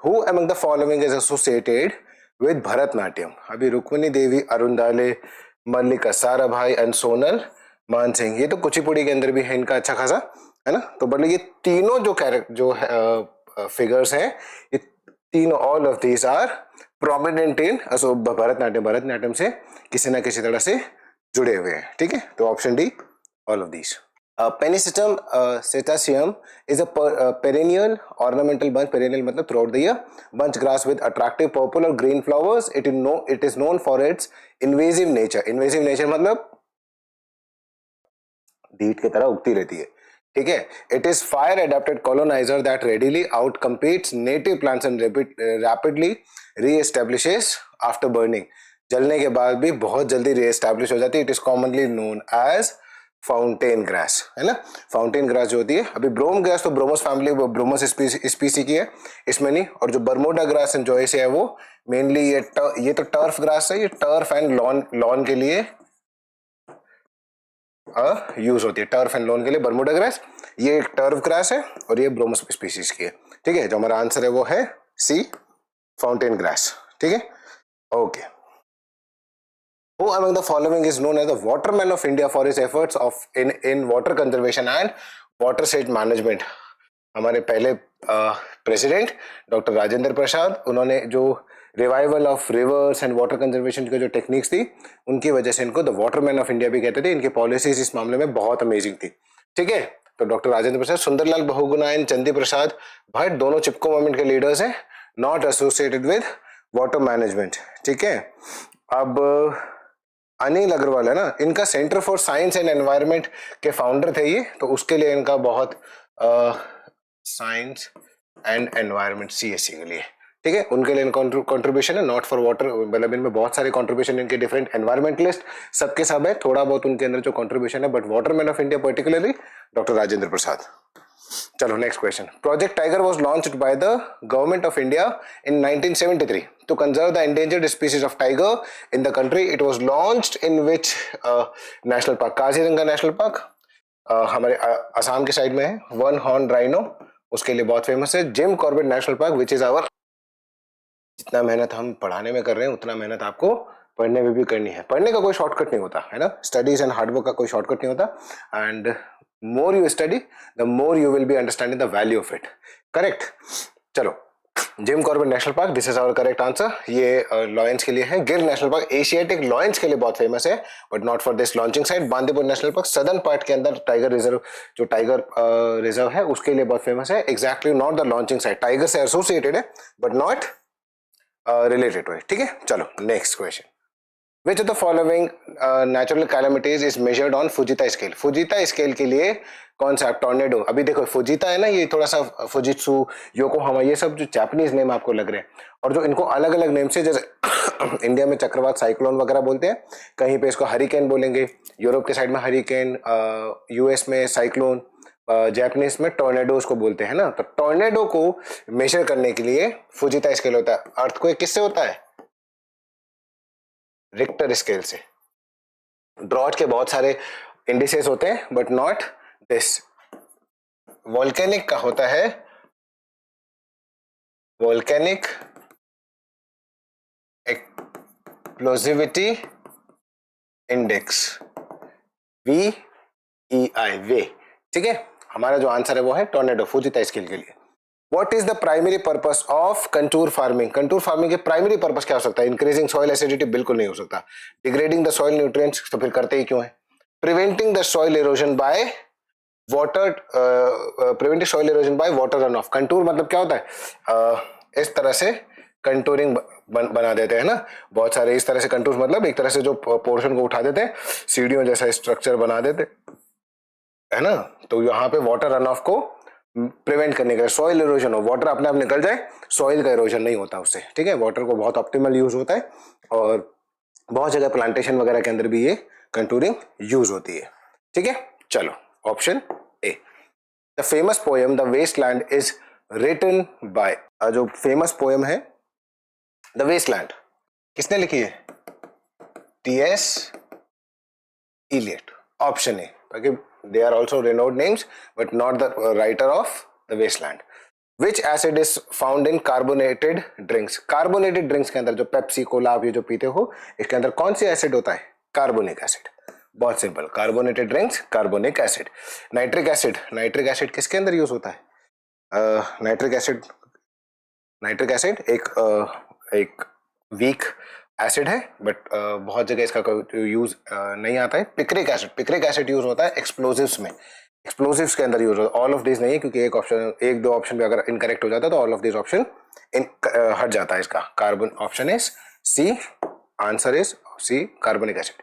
Who among the following is associated with Bharatanatyam? अभी रुक्मिणी देवी, अरुंदाले, मल्लिका Sarabhai and Sonal मान सिंह, ये तो कुचिपुड़ी के अंदर भी है इनका अच्छा खासा, है ना। तो मतलब ये तीनों जो कैरेक्टर जो फिगर्स हैं, ये तीनों, all of these are prominent in Bharatanatyam, Bharatanatyam से किसी ना किसी तरह से जुड़े हुए हैं, ठीक है। तो option D, all of these. Pennisetum cetaceum is a perennial ornamental bunch. Perennial मतलब throughout the year bunch grass with attractive purple or green flowers. It is known for its invasive nature. Invasive nature मतलब बीट की तरह उगती रहती है, ठीक है। It is fire adapted coloniser that readily outcompetes native plants and rapidly reestablishes after burning. जलने के बाद भी बहुत जल्दी रीएस्टेब्लिश हो जाती है। It is commonly known as fountain grass, है ना। फाउंटेन ग्रास जो होती है, अभी ब्रोम ग्रास तो ब्रोमस फैमिली, ब्रोमस स्पीसी की है, इसमें नहीं। और जो बर्मुडा ग्रास एंड जोएसिया है वो मेनली ये तो टर्फ ग्रास है, ये टर्फ एंड लॉन के लिए यूज होती है। टर्फ एंड लॉन के लिए बर्मुडा ग्रास, ये टर्फ ग्रास है और ये ब्रोमस स्पीसीज की है, ठीक है। जो हमारा आंसर है वो है सी, फाउंटेन ग्रास, ठीक है। Okay. Who among the following is known as the waterman of India for his efforts in water conservation and watershed management? हमारे पहले प्रेसिडेंट डॉक्टर राजेंद्र प्रसाद, उन्होंने जो revival of reverse and water conservation की जो techniques थी, उनकी वजह से इनको द वाटरमैन ऑफ इंडिया भी कहते थे। इनकी पॉलिसीज इस मामले में बहुत अमेजिंग थी, ठीक है। तो डॉक्टर राजेंद्र प्रसाद, सुंदरलाल बहुगुणा एंड चंदी प्रसाद भट्ट दोनों चिपको मूवमेंट के लीडर्स हैं, not associated with water management, ठीक है। अब अनिल अग्रवाल है ना, इनका centre for science and environment के फाउंडर थे ये, तो उसके लिए इनका बहुत साइंस एंड एनवायरनमेंट सीएससी के लिए, ठीक है, उनके लिए कंट्रीब्यूशन है, नॉट फॉर वाटर। मतलब इनमें बहुत सारे कंट्रीब्यूशन इनके डिफरेंट एनवायरमेंटलिस्ट सबके सब है, थोड़ा बहुत उनके अंदर जो कंट्रीब्यूशन है, but waterman of India particularly doctor Rajendra Prasad. चलो next question. Project tiger was launched by the government of India in 1973 to conserve the endangered species of tiger in the country. It was launched in which national park? Kaziranga national park हमारे असम के side में है। One horn rhino उसके लिए बहुत famous है। Jim Corbett national park which is our. जितना मेहनत हम पढ़ाने में कर रहे हैं उतना मेहनत आपको पढ़ने में भी करनी है। पढ़ने का कोई शॉर्टकट नहीं होता है ना, स्टडीज एंड हार्डवर्क का कोई शॉर्टकट नहीं होता। And more you study the more you will be understanding the value of it, correct. चलो, Jim Corbett national park, this is our correct answer. ये लॉयंस के लिए है। गिर नेशनल पार्क एशियाटिक लॉयंस के लिए बहुत फेमस है, but not for this launching site. Bandipur national park southern part के अंदर टाइगर रिजर्व, जो टाइगर रिजर्व है उसके लिए बहुत फेमस है। Exactly not the launching site, tiger से एसोसिएटेड है but not related to it, ठीक है। चलो next question. Which of the following natural calamities is measured on Fujita scale? Fujita scale के लिए कौन सा? टॉर्नेडो। अभी देखो फुजिता है ना, ये थोड़ा सा फुजित्सु, योकोहामा, ये सब जो जापानीज नेम आपको लग रहे हैं, और जो इनको अलग अलग नेम से, जैसे इंडिया में चक्रवात, साइक्लोन वगैरह बोलते हैं, कहीं पे इसको हरिकेन बोलेंगे, यूरोप के साइड में हरिकेन, यूएस में साइक्लोन, जापानीज में टॉर्नेडोज को बोलते हैं ना। तो टॉर्नेडो को मेजर करने के लिए फुजिता स्केल होता है। अर्थक्वेक किससे होता है? रिक्टर स्केल से। ड्रॉट के बहुत सारे इंडिसेस होते हैं बट नॉट दिस। वोल्केनिक का होता है वोल्केनिक एक्सप्लोसिविटी इंडेक्स, VEI, वे, ठीक है। हमारा जो आंसर है वो है टॉर्नेडो, फुजिता स्केल के लिए। What is the primary purpose of contour farming? Contour farming के प्राइमरी पर्पस क्या हो सकता है? Increasing soil acidity? बिल्कुल नहीं हो सकता। Degrading the soil nutrients? तो फिर करते ही क्यों है? Preventing the soil erosion by water, preventing soil erosion by water run of. Contour मतलब क्या होता है? इस तरह से कंटूरिंग बना देते हैं ना, बहुत सारे इस तरह से कंटूर, मतलब एक तरह से जो पोर्शन को उठा देते हैं, सीढ़ियों जैसा स्ट्रक्चर बना देते है ना। तो यहाँ पे वाटर रन ऑफ को प्रिवेंट करने के लिए, सॉइल इरोजन हो, वाटर अपने आप निकल जाए, सॉइल का इरोजन नहीं होता उससे, ठीक है। वाटर को बहुत ऑप्टिमल यूज होता है और बहुत जगह प्लांटेशन वगैरह के अंदर भी ये कंटूरिंग यूज होती है, ठीक है। चलो option A. The famous poem the Waste Land is written by, जो फेमस पोएम है द वेस्टलैंड किसने लिखी है? T.S. Eliot, ऑप्शन ए, ताकि they are also renowned names but not the writer of the wasteland. Which acid is found in carbonated drinks? Carbonated drinks के अंदर जो Pepsi Cola आप ये जो पीते हो इसके अंदर कौन सी एसिड होता है? Carbonic acid. बहुत simple, carbonated drinks carbonic acid. Nitric acid, nitric acid किसके अंदर यूज होता है? नाइट्रिक एसिड, नाइट्रिक एसिड एक वीक एसिड है बट बहुत जगह इसका यूज नहीं आता है। Picric acid, picric acid use होता है एक्सप्लोजिव्स में, एक्सप्लोजिव्स के अंदर यूज होता है। ऑल ऑफ दिस नहीं है क्योंकि एक ऑप्शन, एक दो ऑप्शन भी अगर इनकरेक्ट हो जाता है तो ऑल ऑफ दिस ऑप्शन हट जाता है इसका। Carbon option is C, answer is C carbonic acid.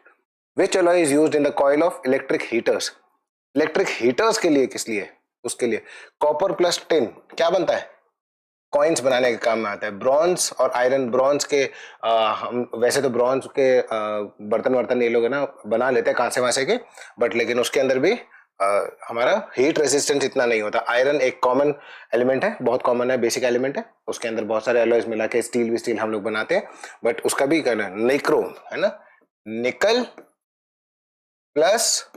Which alloy is used in the coil of electric heaters? Electric heaters के लिए किस लिए? उसके लिए कॉपर प्लस टिन क्या बनता है? कॉइन्स बनाने के काम में आता है। ब्रॉन्ज और आयरन, ब्रॉन्ज के हम वैसे तो ब्रॉन्ज के बर्तन वर्तन ये लोग है ना बना लेते हैं कांसे वासे के, बट लेकिन उसके अंदर भी हमारा हीट रेजिस्टेंस इतना नहीं होता। आयरन एक कॉमन एलिमेंट है, बहुत कॉमन है, बेसिक एलिमेंट है, उसके अंदर बहुत सारे एलॉयज मिला के स्टील भी स्टील हम लोग बनाते हैं, बट उसका भी कहना निक्रोम है ना, निकल प्लस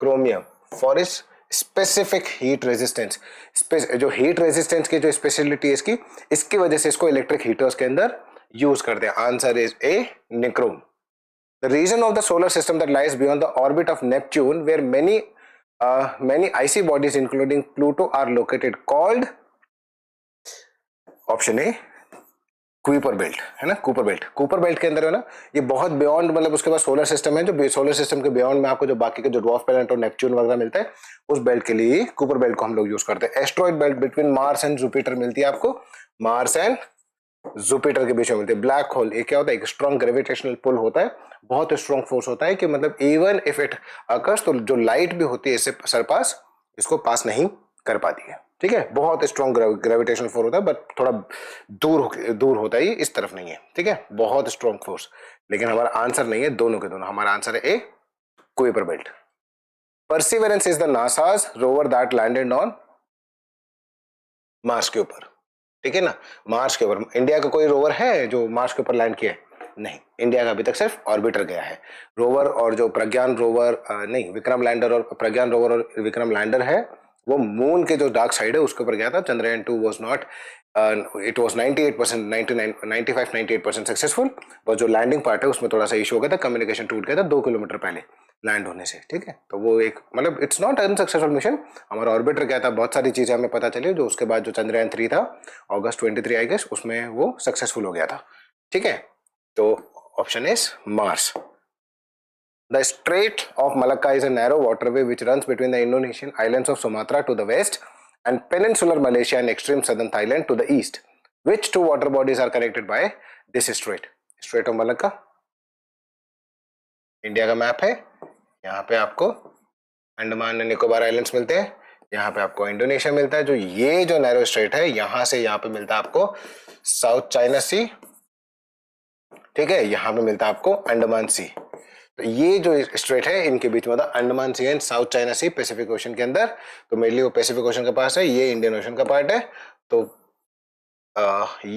क्रोमियम फॉर इस स्पेसिफिक हीट रेजिस्टेंस। जो हीट रेजिस्टेंस की जो स्पेशलिटी है इसकी, इसकी वजह से इसको इलेक्ट्रिक हीटर्स के अंदर यूज करते हैं। Answer is A nichrome. The region of the solar system that lies beyond the orbit of Neptune where many icy bodies including Pluto are located called? Option A Kuiper belt है ना, Cooper belt. Cooper belt के अंदर है ना ये बहुत beyond, मतलब उसके बाद सोलर सिस्टम है, जो सोलर सिस्टम के बियॉन्ड में आपको जो बाकी के जो ड्वार्फ प्लैनेट और नेपच्यून वगैरह मिलता है उस बेल्ट के लिए कुपर बेल्ट को हम लोग यूज करते हैं। Asteroid belt between Mars and Jupiter मिलती है आपको, मार्स एंड जुपिटर के बीच में मिलती है। ब्लैक होल ये क्या होता है? एक स्ट्रॉन्ग ग्रेविटेशनल पुल होता है, बहुत स्ट्रॉन्ग फोर्स होता है कि मतलब इवन इफ इट अकर्स तो जो लाइट भी होती है इससे सरपास इसको पास नहीं कर पाती है। ठीक है, बहुत स्ट्रॉन्ग ग्रेविटेशनल फोर्स होता है बट थोड़ा दूर होता है, इस तरफ नहीं है। ठीक है, बहुत स्ट्रॉन्ग फोर्स, लेकिन हमारा आंसर नहीं है दोनों के दोनों, हमारा आंसर है A Kuiper belt. Perseverance is the NASA's rover that landed on Mars के ऊपर। ठीक है ना, मार्स के ऊपर इंडिया का कोई रोवर है जो मार्स के ऊपर लैंड किया है? नहीं, इंडिया का अभी तक सिर्फ ऑर्बिटर गया है। रोवर और जो प्रज्ञान रोवर नहीं, विक्रम लैंडर और प्रज्ञान रोवर और विक्रम लैंडर है वो मून के जो डार्क साइड है उसके ऊपर गया था। Chandrayaan 2 was not, it was 98%, 95-98% successful, बस जो लैंडिंग पार्ट है उसमें थोड़ा सा इशू हो गया था, कम्युनिकेशन टूट गया था 2 किलोमीटर पहले लैंड होने से। ठीक है, तो वो एक मतलब इट्स नॉट अनसक्सेसफुल मिशन, हमारा ऑर्बिटर गया था, बहुत सारी चीजें हमें पता चली, जो उसके बाद जो चंद्रयान 3 था अगस्त 23 आई गेस उसमें वो सक्सेसफुल हो गया था। ठीक है, तो option is Mars. The Strait of Malacca is a narrow waterway which runs between the Indonesian islands of Sumatra to the west and peninsular Malaysia and extreme southern Thailand to the east. Which two water bodies are connected by this strait? Strait of Malacca, India का map है, यहाँ पे आपको Andaman and Nicobar islands मिलते हैं, यहाँ पे आपको इंडोनेशिया मिलता है। जो ये जो नैरो स्ट्रेट है यहाँ से यहाँ पे मिलता है आपको साउथ चाइना सी। ठीक है, यहाँ पे मिलता है आपको अंडमान सी। तो ये जो स्ट्रेट है इनके बीच में था Andaman sea and south China sea Pacific ocean के अंदर, तो मेनली वो पैसिफिक ओशन के पास है, ये इंडियन ओशन का पार्ट है। तो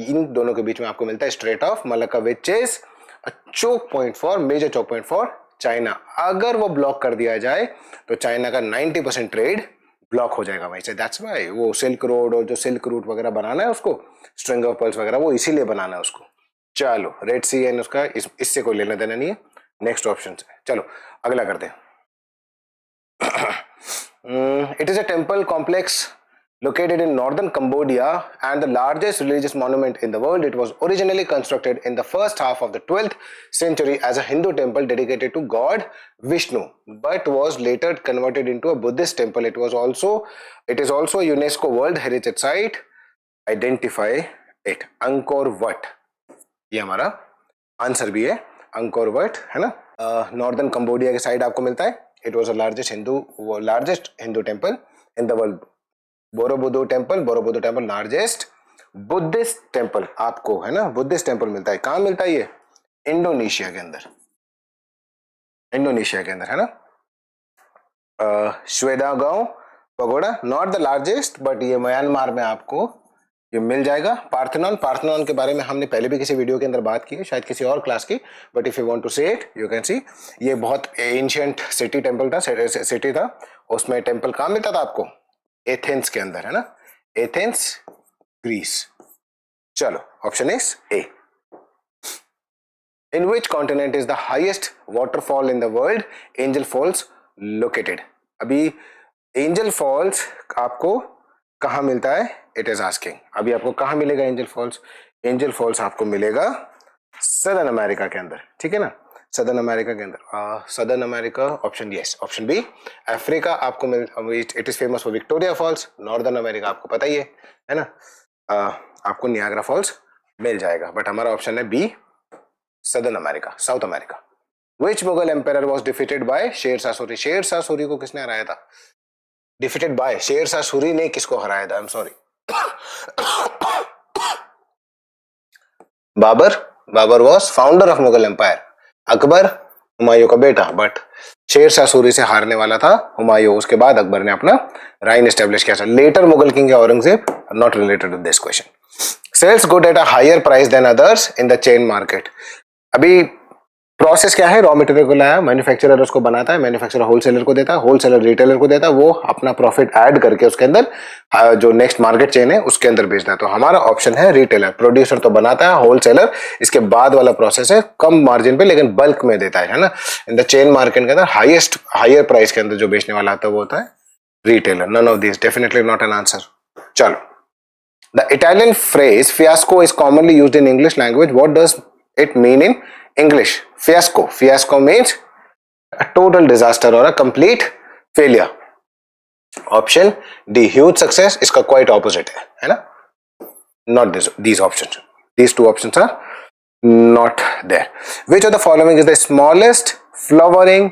इन दोनों के बीच में आपको मिलता है strait of Malacca which is choke point for, major choke point for China. अगर वो ब्लॉक कर दिया जाए तो चाइना का 90% ट्रेड ब्लॉक हो जाएगा वहीं से। दैट्स व्हाई वो सिल्क रोड और जो सिल्क रूट वगैरह बनाना है उसको, स्ट्रिंग ऑफ पर्ल्स वगैरह, वो इसीलिए बनाना है उसको। चलो, रेड सी एंड उसका इससे कोई लेना देना नहीं है, नेक्स्ट ऑप्शन से। चलो अगला करते हैं। It is a temple complex located in northern Cambodia and the largest religious monument in the world. It was originally constructed in the first half of the 12th century as a Hindu temple dedicated to God Vishnu, but was later converted into a Buddhist temple. It is also a UNESCO World Heritage Site. Identify it. Angkor Wat, ये हमारा answer भी है, Angkor what है ना, northern Cambodia के side आपको मिलता है। It was the largest Hindu temple in the world. Borobudur temple largest Buddhist temple आपको है ना, बुद्धिस्ट टेम्पल मिलता है। कहां मिलता है ये? इंडोनेशिया के अंदर, है ना। Shwedagon pagoda, not the largest but ये म्यांमार में आपको ये मिल जाएगा। पार्थेनॉन के बारे में हमने पहले भी किसी वीडियो के अंदर बात की है, शायद किसी और क्लास की, but if you want to say it you can see. ये बहुत एंशिएंट सिटी टेम्पल था, सिटी था, उसमें टेम्पल कहाँ मिलता था आपको? एथेंस के अंदर, है ना, एथेंस ग्रीस। चलो option is A. In which continent is the highest waterfall in the world Angel Falls located? अभी एंजल फॉल्स आपको कहां मिलता है, इट इज आस्किंग। अभी आपको कहां मिलेगा एंजल फॉल्स? एंजल फॉल्स आपको मिलेगा सदर्न अमेरिका के अंदर, ठीक है ना, सदर्न अमेरिका के अंदर। Southern America, option yes, option B. Africa आपको it is famous for Victoria falls. Northern America आपको पता ही है ना, आपको नियाग्रा फॉल्स मिल जाएगा, बट हमारा ऑप्शन है B, southern America, south America. Which Mughal empire was defeated by Sher Shah Suri? शेर शाह सूरी को किसने हराया था? डिफीटेड बाय शेर शाह सूरी ने किसको हराया था? I am sorry, Babur. Babur was founder of Mughal empire. Akbar Humayun का बेटा, बट शेर शाह सूरी से हारने वाला था हुमायूं। उसके बाद अकबर ने अपना राइन एस्टेब्लिश किया था। Later Mughal king Aurangzeb, not related to this question. Sells good at a higher price than others in the chain market? अभी प्रोसेस क्या है, रॉ मटेरियल को लाया, मैन्युफैक्चरर उसको बनाता है, मैन्युफैक्चरर होलसेलर को देता है, होलसेलर रिटेलर को देता है, वो अपना प्रॉफिट ऐड करके उसके अंदर जो नेक्स्ट मार्केट चेन है उसके अंदर बेचता है। तो हमारा ऑप्शन है रिटेलर। प्रोड्यूसर तो बनाता है, होलसेलर इसके बाद वाला प्रोसेस है, कम मार्जिन पे लेकिन बल्क में देता है ना। इन द चेन मार्केट के अंदर हायर प्राइस के अंदर जो बेचने वाला आता है वो होता है retailer. None of this, definitely not an answer. चलो, the Italian phrase fiasco is commonly used in English language, what does it mean in English? Fiasco. Fiasco means a total disaster or a complete failure. Option D, huge success. इसका quite opposite है ना? Not these options. These two options are not there. Which of the following is the smallest flowering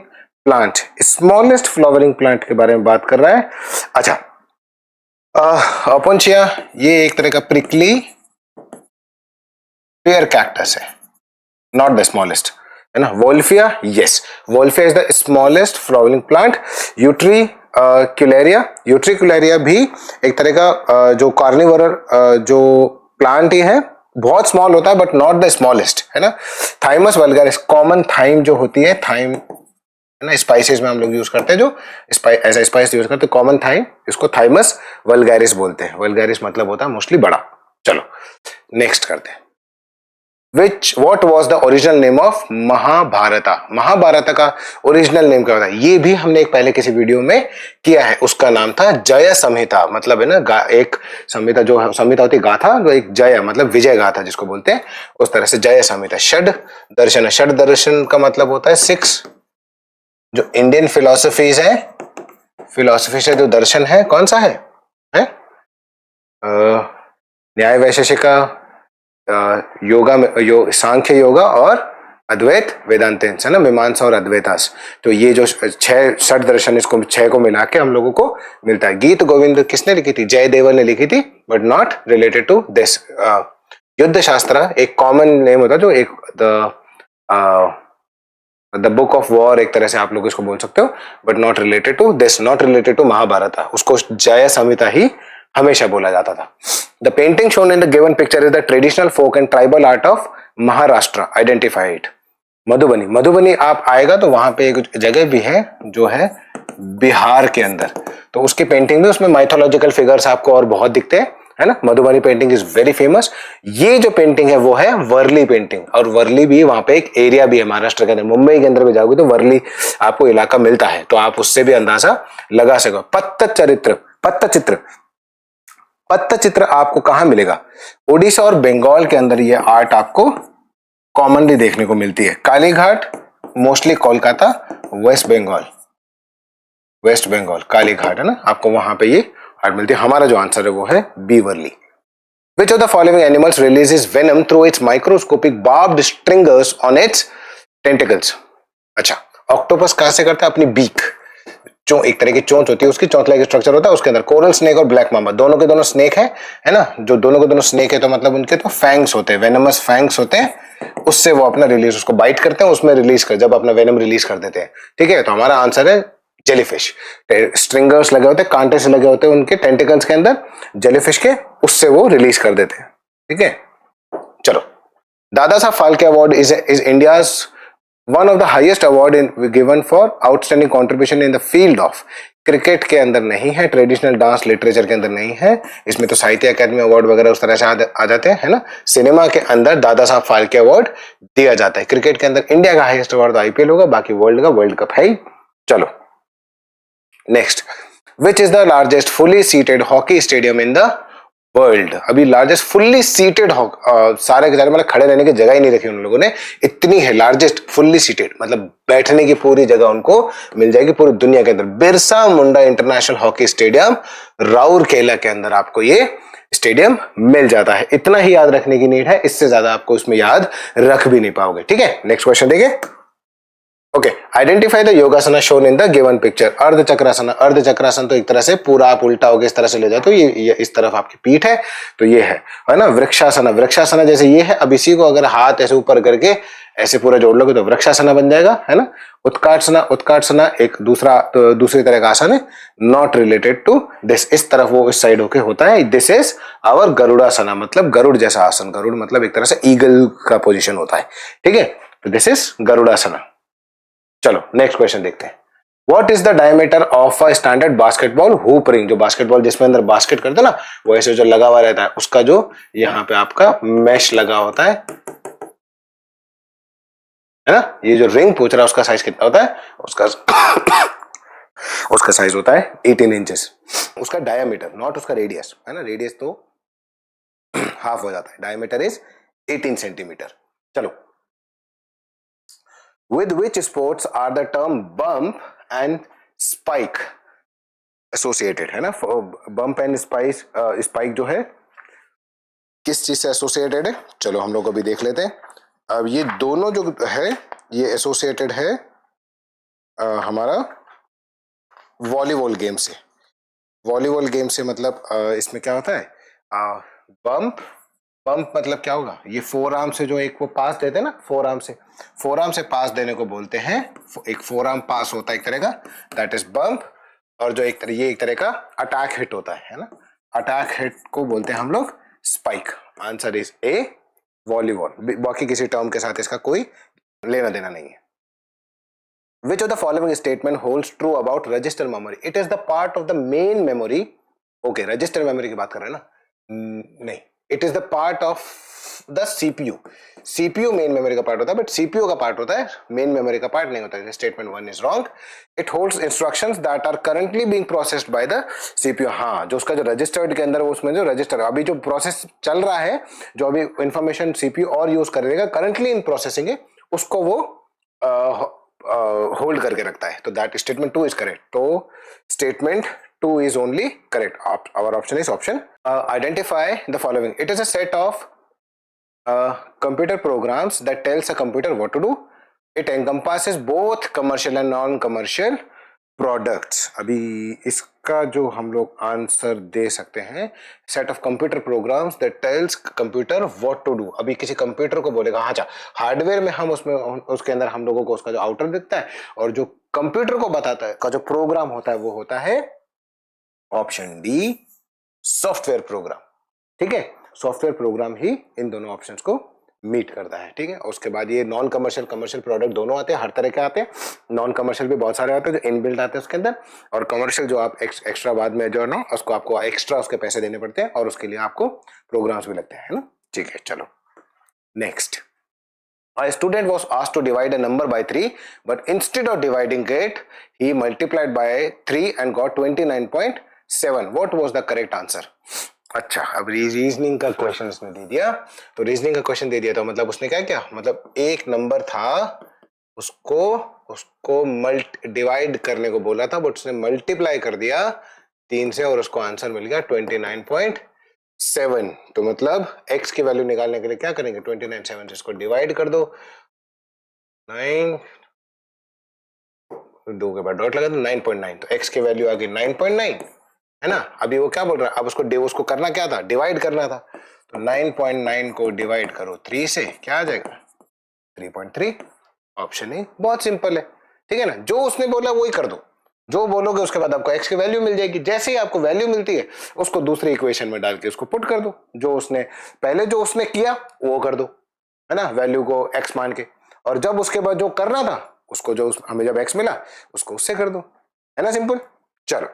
plant? Smallest flowering plant के बारे में बात कर रहा है। अच्छा, ओपोन्चिया ये एक तरह का prickly pear cactus है, नॉट द स्मॉलेस्ट, है ना। Wolffia, yes, Wolffia is the smallest flowering plant. Utricularia भी एक तरह का जो कार्निवोरर जो प्लांट ही है, बहुत स्मॉल होता है बट नॉट द स्मॉलेस्ट, है ना। थाइमस वल्गारिस, कॉमन थाइम जो होती है, थाइम है ना, स्पाइसेस में हम लोग यूज करते हैं, जो ऐसा स्पाइस यूज करते हैं, कॉमन थाइम, इसको थाइमस वल्गारिस बोलते हैं। वल्गारिस मतलब होता है मोस्टली बड़ा। चलो नेक्स्ट करते हैं। What was the original name of महाभारता? महाभारत का ओरिजिनल नेम क्या होता है? ये भी हमने एक पहले किसी वीडियो में किया है। उसका नाम था जय संहिता, मतलब है ना एक संहिता, जो संहिता होती है गाथा, जो एक जय मतलब विजय गाथा जिसको बोलते हैं, उस तरह से जय संहिता। षड दर्शन, षड दर्शन का मतलब होता है 6। जो इंडियन फिलोसफीज है, फिलोसफी से जो दर्शन है कौन सा है? न्याय वैशेषिका, योगा में सांख्य योगा और अद्वैत वेदांत, है ना, मीमांसा और अद्वैतास। तो ये जो 6 षड दर्शन, इसको 6 को मिला के हम लोगों को मिलता है। गीत गोविंद किसने लिखी थी? जयदेव ने लिखी थी, but not related to this. युद्ध शास्त्र एक कॉमन नेम होता है, जो एक द बुक ऑफ वॉर एक तरह से आप लोग इसको बोल सकते हो, but not related to this, not related to Mahabharata. उसको जय संहिता ही हमेशा बोला जाता था। The painting shown in the given picture is the traditional folk and tribal art of Maharashtra, identify इट। मधुबनी, मधुबनी आप आएगा तो वहां पे एक जगह भी है जो है बिहार के अंदर, तो उसकी पेंटिंग में उसमें माइथोलॉजिकल फिगर्स आपको और बहुत दिखते हैं, है ना। Madhubani painting is very famous. ये जो पेंटिंग है वो है वर्ली पेंटिंग, और वर्ली भी वहां पे एक एरिया भी है महाराष्ट्र के अंदर। मुंबई के अंदर भी जाओगे तो वर्ली आपको इलाका मिलता है, तो आप उससे भी अंदाजा लगा सको। पत्तचित्र, पत्तचित्र आपको कहां मिलेगा? ओडिशा और बंगाल के अंदर ये आर्ट आपको कॉमनली देखने को मिलती है। कालीघाट मोस्टली कोलकाता, वेस्ट बंगाल कालीघाट, है ना, आपको वहां पे ये आर्ट मिलती है। हमारा जो आंसर है वो है B Warli. Which of the following animals releases venom through its microscopic barbed stringers on its tentacles? अच्छा, ऑक्टोपस कहां से करता है? अपनी बीक, एक तरह की चोंच होती है, उसकी चोंच लाइक स्ट्रक्चर होता है, उसके अंदर कोरल स्नेक और ब्लैक मामा दोनों के दोनों स्नेक है ना। जो दोनों के दोनों स्नेक है तो मतलब उनके तो फैंग्स होते हैं, वेनमस फैंग्स होते हैं, उससे वो अपना रिलीज, उसको बाइट करते हैं, उसमें रिलीज कर, जब अपना वेनम रिलीज कर देते हैं। ठीक है, तो हमारा आंसर है जेलीफिश। स्ट्रिंगर्स लगे होते हैं, कांटे से लगे होते हैं उनके टेंटिकल्स के अंदर जेलीफिश के, उससे वो रिलीज कर देते हैं। ठीक है, चलो, Dada Saheb Phalke award is India's one of the highest award given for outstanding contribution in the field of, cricket के अंदर नहीं है, ट्रेडिशनल डांस लिटरेचर के अंदर नहीं है, इसमें तो साहित्य अकादमी अवार्ड वगैरह उस तरह से आ जाते हैं, है ना। सिनेमा के अंदर दादा साहब फाल्के अवार्ड दिया जाता है। क्रिकेट के अंदर इंडिया का हाईएस्ट अवार्ड तो आईपीएल होगा, बाकी वर्ल्ड का वर्ल्ड कप है ही। चलो next, which is the largest fully seated hockey stadium in the world. अभी लार्जेस्ट फुल्ली सीटेड सारे के सारे मतलब खड़े रहने की जगह ही नहीं रखी उन लोगों ने, इतनी है लार्जेस्ट फुल्ली सीटेड, मतलब बैठने की पूरी जगह उनको मिल जाएगी पूरी दुनिया के अंदर। Birsa Munda international hockey stadium Rourkela के अंदर आपको ये स्टेडियम मिल जाता है। इतना ही याद रखने की नीड है, इससे ज्यादा आपको उसमें याद रख भी नहीं पाओगे। ठीक है, नेक्स्ट क्वेश्चन देखिए। Okay, identify the योगासना shown in the given picture. अर्ध चक्रासन, अर्ध चक्रासन तो एक तरह से पूरा आप उल्टा हो गया इस तरह से ले जाते हो, ये इस तरफ आपकी पीठ है तो ये है ना। वृक्षासना, वृक्षासना जैसे ये है, अब इसी को अगर हाथ ऐसे ऊपर करके ऐसे पूरा जोड़ लोगे तो वृक्षासना बन जाएगा, है ना। उत्काटसना, उत्काटसना एक दूसरी तरह का आसन है, नॉट रिलेटेड टू दिस, इस तरफ वो इस साइड होके होता है। दिस इज आवर गरुड़ासना, मतलब गरुड़ जैसा आसन, गरुड़ मतलब एक तरह से ईगल का पोजिशन होता है। ठीक है, तो दिस इज गरुड़ासना। चलो नेक्स्ट क्वेश्चन देखते हैं। What is the diameter of a standard basketball hoop ring? जो बास्केटबॉल जिसमें अंदर बास्केट करते हैं ना, वो ऐसे जो लगा हुआ रहता है, उसका जो यहाँ पे आपका मैश लगा होता है ना, ये जो रिंग पूछ रहा है उसका साइज कितना होता है, उसका साइज होता है 18 इंचेस। उसका डायमीटर, नॉट उसका रेडियस, है ना, रेडियस तो हाफ हो जाता है, डायमीटर इज 18 सेंटीमीटर। चलो, with which sports are the term bump and spike associated, है ना। बम्प एंड स्पाइक जो है किस चीज से एसोसिएटेड है, चलो हम लोग अभी देख लेते हैं। अब ये दोनों जो है ये एसोसिएटेड है हमारा वॉलीबॉल गेम से। वॉलीबॉल गेम से मतलब इसमें क्या होता है, बम्प, पंप मतलब क्या होगा, ये फोर आर्म से जो एक वो पास देते हैं ना, फोर आर्म से पास देने को बोलते हैं, एक फोर आर्म पास होता है एक तरह का, दैट इज बम्प। और जो ये एक तरह का अटैक हिट होता है ना, अटैक हिट को बोलते हैं हम लोग spike. Answer is A, volleyball. बाकी किसी टर्म के साथ इसका कोई लेना देना नहीं है। Which of the following statement holds true about register memory? It is the part of the main memory. Okay, register memory की बात कर रहे हैं ना, नहीं, it is the part of the CPU. CPU main memory का part होता है, बट सीपीयू का पार्ट होता है, मेन मेमोरी का पार्ट नहीं होता है। Statement 1 is wrong. It holds instructions that are currently being processed by the CPU. हाँ, जो उसका जो रजिस्टर्ड के अंदर, उसमें जो रजिस्टर अभी जो प्रोसेस चल रहा है, जो अभी इंफॉर्मेशन सीपीयू और यूज करेगा करंटली इन प्रोसेसिंग है, उसको वो होल्ड करके रखता है। तो दैट स्टेटमेंट 2 इज करेक्ट। तो statement 2 is only correct. Our option is option. Identify the following. It is a set of computer programs that tells a computer what to do. It encompasses both commercial and non-commercial products. अभी इसका जो हम लोग answer दे सकते हैं, set of computer programs that tells computer what to do. अभी किसी computer को बोलेगा, हाँ अच्छा, हार्डवेयर में हम उसमें उसके अंदर हम लोगों को उसका जो आउटर दिखता है, और जो कंप्यूटर को बताता है का जो प्रोग्राम होता है वो होता है ऑप्शन डी, सॉफ्टवेयर प्रोग्राम। ठीक है, सॉफ्टवेयर प्रोग्राम ही इन दोनों ऑप्शंस को मीट करता है। ठीक है, उसके बाद ये नॉन कमर्शियल कमर्शियल प्रोडक्ट दोनों आते हैं, हर तरह के आते हैं। नॉन कमर्शियल भी बहुत सारे आते हैं जो इनबिल्ट आते हैं उसके अंदर, और कमर्शियल जो आप एक्स्ट्रा बाद में जो है ना, उसको आपको एक्स्ट्रा उसके पैसे देने पड़ते हैं, और उसके लिए आपको प्रोग्राम्स भी लगते हैं, है ना। ठीक है, चलो next. A student was asked to divide a number by 3, but instead of dividing it, he multiplied by 3 and got 29.7. What was the correct answer? अच्छा, अब रीजनिंग का क्वेश्चन उसने दे दिया, तो रीजनिंग का क्वेश्चन दे दिया तो मतलब उसने क्या किया, मतलब एक नंबर था, उसको डिवाइड करने को बोला था, बट उसने मल्टीप्लाई कर दिया 3 से, और उसको आंसर मिल गया 29.7। तो मतलब x की वैल्यू निकालने के लिए क्या करेंगे, 29.7 से इसको डिवाइड कर दो, 9 2 के बाद डॉट लगा दो, 9.9। तो x की वैल्यू आ गई 9.9, है ना। अभी वो क्या बोल रहा है, अब उसको करना क्या था, डिवाइड करना था। तो 9.9 को डिवाइड करो 3 से, क्या आ जाएगा 3.3। ऑप्शन ए बहुत सिंपल है। ठीक है ना, जो उसने बोला वही कर दो, जो बोलोगे उसके बाद आपको x की वैल्यू मिल जाएगी। जैसे ही आपको वैल्यू मिलती है, उसको दूसरे इक्वेशन में डाल के उसको पुट कर दो, जो उसने किया वो कर दो, है ना, वैल्यू को x मान के। और जब उसके बाद जो करना था उसको, जो हमें जब x मिला उसको उससे कर दो, है ना, सिंपल। चलो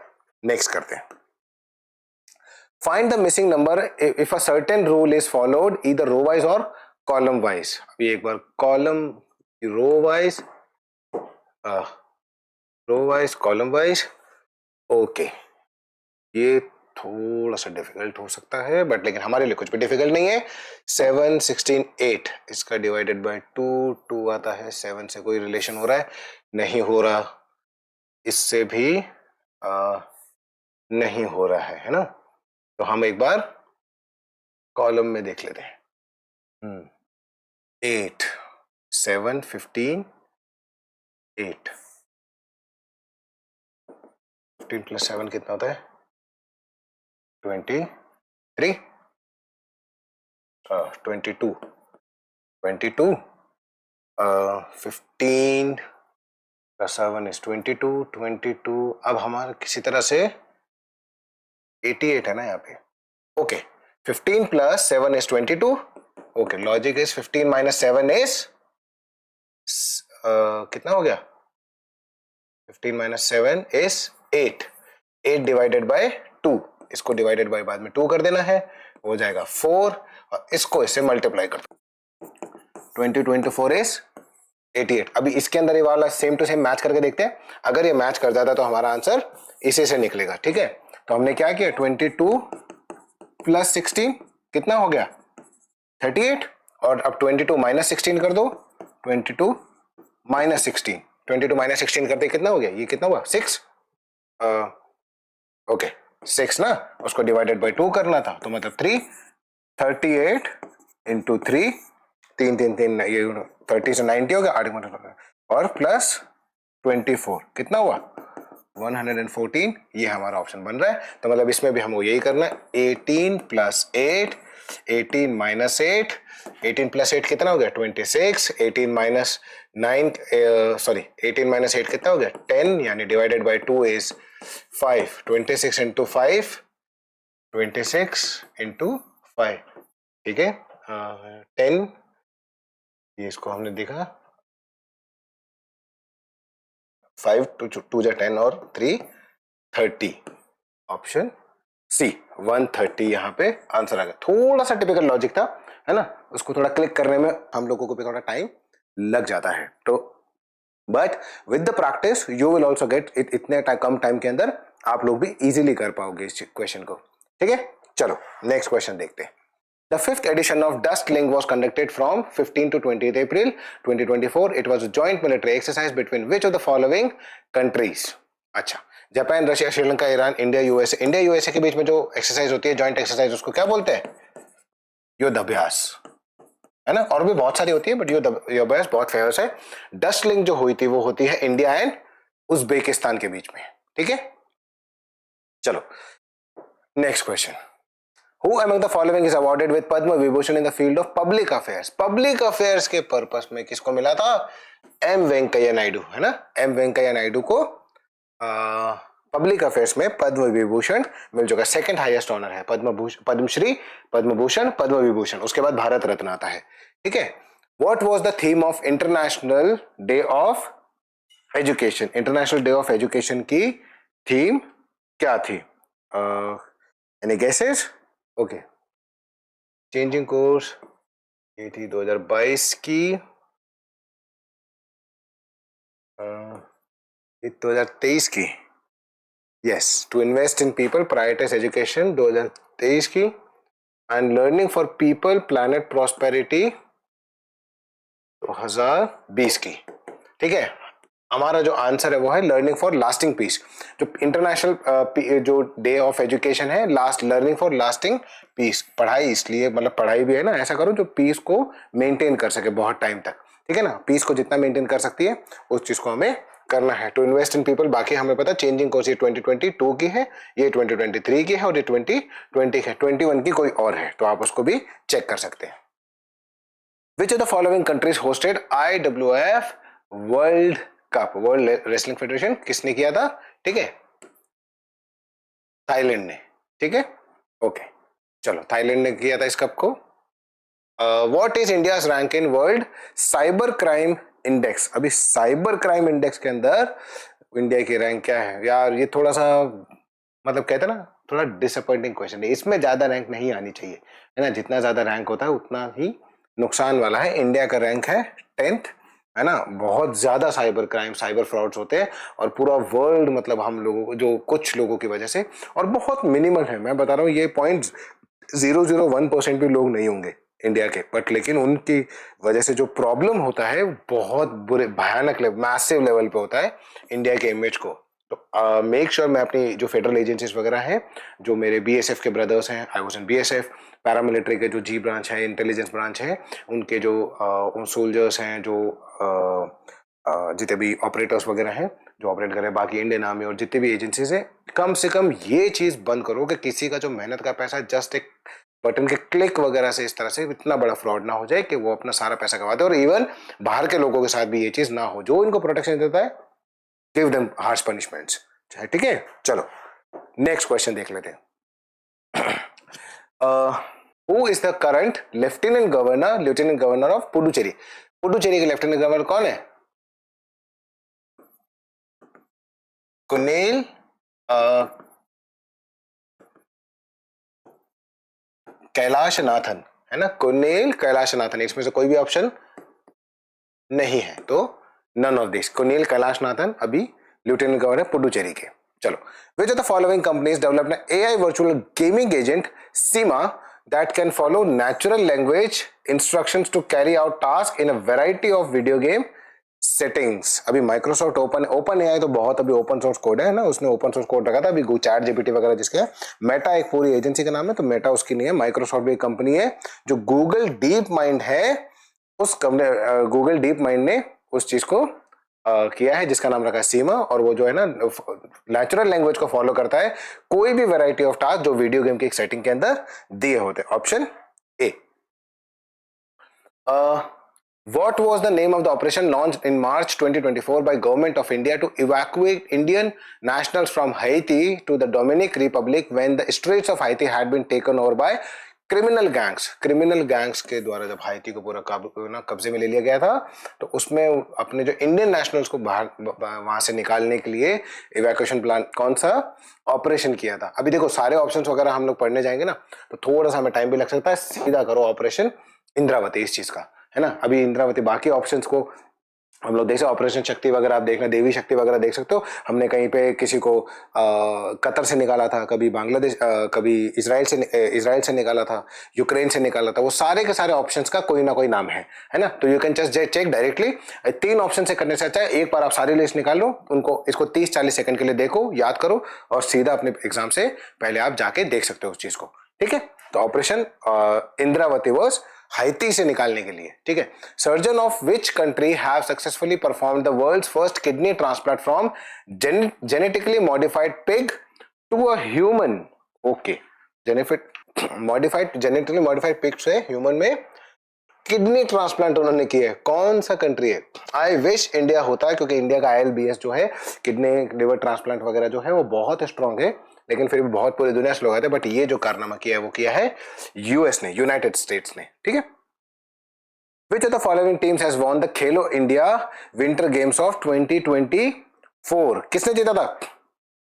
नेक्स्ट करते हैं. Find the missing number if a certain rule is followed either row wise और कॉलम वाइज. अभी एक बार column row wise column wise. Okay, ये थोड़ा सा डिफिकल्ट हो सकता है बट लेकिन हमारे लिए कुछ भी डिफिकल्ट नहीं है. 7, 16, 8 इसका डिवाइडेड बाय 2 आता है. 7 से कोई रिलेशन हो रहा है? नहीं हो रहा. इससे भी नहीं हो रहा है ना. तो हम एक बार कॉलम में देख लेते हैं. 8, 7, 15, 8. 15 प्लस 7 कितना होता है? 23, 22, 15 प्लस 7 इज 22. अब हमारा किसी तरह से 88 है ना यहाँ पे. Okay, 15 plus 7 is 22. Okay, logic is 15 minus 7 is कितना हो गया? 15 माइनस 7 इज 8. 8 divided by 2. इसको डिवाइडेड बाय बाद में 2 कर देना है, हो जाएगा 4 और इसको इससे मल्टीप्लाई कर दो. 20 into 4 इज 88. अभी इसके अंदर ये वाला सेम टू सेम मैच करके देखते हैं. अगर ये मैच कर जाता तो हमारा आंसर इसी से निकलेगा. ठीक है, तो हमने क्या किया? 22 प्लस 16 कितना हो गया? 38. और अब 22 माइनस 16 कर दो. 22 माइनस 16, 22 माइनस 16 करते कितना हो गया? ये कितना हुआ? 6. ओके 6 ना, उसको डिवाइडेड बाय 2 करना था तो मतलब 3. 38 इंटू 3, 3 3 3 ये 30 से 90 हो गया. 8 और प्लस 24 कितना हुआ? 114. ये हमारा ऑप्शन बन रहा है. तो मतलब इसमें भी हमको यही करना है. 18 प्लस 8, 18 माइनस 8, 18 प्लस 8 कितना हो गया? 26. 18 माइनस 9 सॉरी 18 माइनस 8 कितना हो गया? 10. यानी divided by 2 is 5. 26 into 5, 26 into 5. ठीक है, 10. ये इसको हमने देखा 5 2 जा 10 और 3 30. ऑप्शन सी 130 यहाँ पे आंसर आ गया. थोड़ा सा टिपिकल लॉजिक था है ना, उसको थोड़ा क्लिक करने में हम लोगों को भी थोड़ा टाइम लग जाता है. तो but with the practice you will also get it. इतने कम टाइम के अंदर आप लोग भी इजीली कर पाओगे इस क्वेश्चन को. ठीक है, चलो नेक्स्ट क्वेश्चन देखते हैं. The fifth edition of Dust Link was conducted from 15 to 20th April 2024. It was a joint military exercise between which of the following countries? अच्छा, Japan, Russia, Sri Lanka, Iran, India, USA. India USA के बीच में जो exercise होती है joint exercise, उसको क्या बोलते हैं? युद्धाभ्यास है ना. और भी बहुत सारी होती है बट युद्धाभ्यास बहुत फेमस है. डस्ट लिंक जो हुई थी वो होती है इंडिया एंड उज्बेकिस्तान के बीच में. ठीक है, चलो next question. Who among the following is awarded with Padma Vibhushan in the field of public affairs? Public affairs के पर्पस में किसको मिला था? एम वेंकैया नायडू है ना. एम वेंकैया नायडू को पब्लिक अफेयर्स में पद्म विभूषण मिल चुका. सेकंड हाईएस्ट ऑनर है. पद्मश्री, पद्म भूषण, पद्म विभूषण, उसके बाद भारत रत्न आता है. ठीक है. What was the theme of international day of education? International day of education की थीम क्या थी? Any guesses? Okay, changing course ये थी 2022 की. 2023 की. Yes, to invest in people, prioritise education 2023 की. And learning for people, planet prosperity 2020 की. ठीक है, हमारा जो आंसर है वो है लर्निंग फॉर लास्टिंग पीस. जो इंटरनेशनल जो डे ऑफ एजुकेशन है, लर्निंग फॉर लास्टिंग पीस. पढ़ाई इसलिए मतलब पढ़ाई भी है ना, ऐसा करो जो पीस को मेंटेन कर सके बहुत टाइम तक. ठीक है ना, पीस को जितना मेंटेन कर सकती है उस चीज को हमें करना है. टू इन्वेस्ट इन पीपल, बाकी हमें पता चेंजिंग कोर्स ये 2022 की है, ये 2023 की है और ये 2020 है. 21 की कोई और है तो आप उसको भी चेक कर सकते हैं. Which of the following countries hosted IWF world cup? World wrestling federation किसने किया था? ठीक है, थाईलैंड ने. ठीक है, ओके, चलो थाईलैंड ने किया था इस कप को. What is India's rank in world cyber crime index? अभी साइबर क्राइम इंडेक्स के अंदर इंडिया की रैंक क्या है यार, ये थोड़ा सा मतलब कहते हैं ना थोड़ा डिसअपॉइंटिंग क्वेश्चन है, इसमें ज्यादा रैंक नहीं आनी चाहिए, है ना, जितना ज्यादा रैंक होता है उतना ही नुकसान वाला है। इंडिया का रैंक है 10th, है ना, बहुत ज्यादा साइबर क्राइम साइबर फ्रॉड्स होते हैं और पूरा वर्ल्ड मतलब हम लोगों को जो कुछ लोगों की वजह से, और बहुत मिनिमल है, मैं बता रहा हूँ ये 0.001% भी लोग नहीं होंगे इंडिया के, बट लेकिन उनकी वजह से जो प्रॉब्लम होता है बहुत बुरे भयानक लेवल मैसिव लेवल पे होता है इंडिया के इमेज को। तो मेक श्योर मैं अपनी जो फेडरल एजेंसीज वगैरह हैं, जो मेरे बीएसएफ के ब्रदर्स हैं, I was in BSF, paramilitary के जो जी ब्रांच है, इंटेलिजेंस ब्रांच है, उनके जो उन सोल्जर्स हैं जो जितने भी ऑपरेटर्स वगैरह हैं जो ऑपरेट कर रहे हैं, बाकी इंडियन आर्मी और जितने भी एजेंसीज है, कम से कम ये चीज बंद करो कि किसी का जो मेहनत का पैसा जस्ट एक बटन के क्लिक वगैरह से इस तरह से इतना बड़ा फ्रॉड ना हो जाए कि वो अपना सारा पैसा गवा दे, और इवन बाहर के लोगों के साथ भी ये चीज ना हो। जो इनको प्रोटेक्शन देता है गिव देम हार्श पनिशमेंट्स, ठीक है। चलो नेक्स्ट क्वेश्चन देख लेते हैं। Who is the current lieutenant governor of Puducherry? Puducherry के लेफ्टिनेंट गवर्नर कौन है? कुनिल कैलाशनाथन, है ना, कुनिल कैलाशनाथन, इसमें से कोई भी ऑप्शन नहीं है तो none of this, Kunil Kailashnathan अभी लेफ्टिनेंट गवर्नर पुडुचेरी के। चलो, विच of the following companies developed N AI virtual gaming agent Seema that can follow natural language instructions to carry out tasks in a variety of video game settings? अभी Microsoft open AI तो बहुत अभी open source code है ना, उसने open source code रखा था, अभी चैट जीपीटी वगैरह जिसके है, मेटा एक पूरी एजेंसी का नाम है, तो मेटा उसकी नहीं है, माइक्रोसॉफ्ट भी एक कंपनी है, जो गूगल डीप माइंड है उस कंपनी गूगल डीप माइंड ने उस चीज को किया है जिसका नाम रखा है सीमा, और वो जो है ना नेचुरल लैंग्वेज को फॉलो करता है कोई भी वैरायटी ऑफ टास्क जो वीडियो गेम की एक सेटिंग के अंदर दिए होते हैं। Option A. What was the name of the operation launched in March 2024 by Government of India to evacuate Indian nationals from Haiti to the Dominican Republic when the Straits of Haiti had been taken over by criminal gangs के द्वारा जब हाइती को पूरा कब्जे में ले लिया गया था, तो उसमें अपने जो इंडियन नेशनल्स को बाहर वहां से निकालने के लिए इवैक्यूएशन प्लान कौन सा ऑपरेशन किया था। अभी देखो सारे ऑप्शंस वगैरह हम लोग पढ़ने जाएंगे ना तो थोड़ा सा हमें टाइम भी लग सकता है, सीधा करो ऑपरेशन इंद्रावती इस चीज का, है ना। अभी इंद्रावती बाकी ऑप्शंस को हम लोग देख सकते, ऑपरेशन शक्ति वगैरह आप देखना, देवी शक्ति वगैरह देख सकते हो, हमने कहीं पे किसी को कतर से निकाला था, कभी बांग्लादेश, कभी इजराइल से निकाला था, यूक्रेन से निकाला था, वो सारे के सारे ऑप्शंस का कोई ना कोई नाम है ना। तो you can just check directly, 3 option से करने से अच्छा है एक बार आप सारी लिस्ट निकाल लो, उनको इसको 30-40 सेकंड के लिए देखो, याद करो और सीधा अपने एग्जाम से पहले आप जाके देख सकते हो उस चीज को, ठीक है। तो ऑपरेशन इंद्रावती वाज हाइती से निकालने के लिए, ठीक है। Surgeon of which country have successfully performed the world's first kidney transplant from genetically modified pig to a human? Okay, genetically modified pig से ह्यूमन में किडनी ट्रांसप्लांट उन्होंने किया है, कौन सा कंट्री है? आई विश इंडिया होता है, क्योंकि इंडिया का आईएलबीएस जो है किडनी लिवर ट्रांसप्लांट वगैरह जो है वो बहुत स्ट्रांग है, लेकिन फिर भी बहुत पूरी दुनिया से लोग आते हैं, बट ये जो कारनामा किया है वो किया है यूएस ने, यूनाइटेड स्टेट्स ने, ठीक है। Which of the following teams has won the Khelo India winter games of 2024? किसने जीता था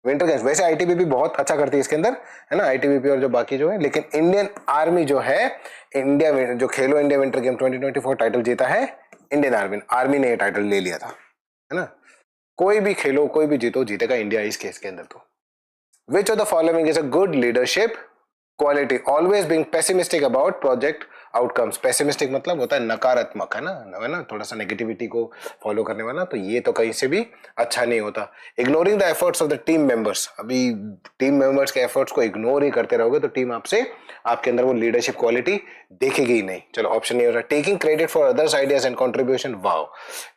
विंटर गेम्स? वैसे आईटीबीपी बहुत अच्छा करती है इसके अंदर, है ना, आईटीबीपी और जो बाकी जो है, लेकिन इंडियन आर्मी जो है, इंडिया जो खेलो इंडिया विंटर गेम 2024 टाइटल जीता है इंडियन आर्मी ने ये टाइटल ले लिया था, है ना। कोई भी खेलो कोई भी जीतो, जीतेगा इंडिया इस केस के अंदर। तो Which of the following is a good leadership quality? Always being pessimistic about project outcomes. Pessimistic मतलब होता है नकारात्मक, है ना, थोड़ा सा नेगेटिविटी को फॉलो करने वाला, तो ये तो कहीं से भी अच्छा नहीं होता। Ignoring the efforts of the team members, अभी टीम मेंबर्स के एफर्ट्स को इग्नोर ही करते रहोगे तो टीम आपसे आपके अंदर वो लीडरशिप क्वालिटी देखेगी ही नहीं। चलो ऑप्शन नहीं हो रहा, taking credit for others ideas and contribution, wow,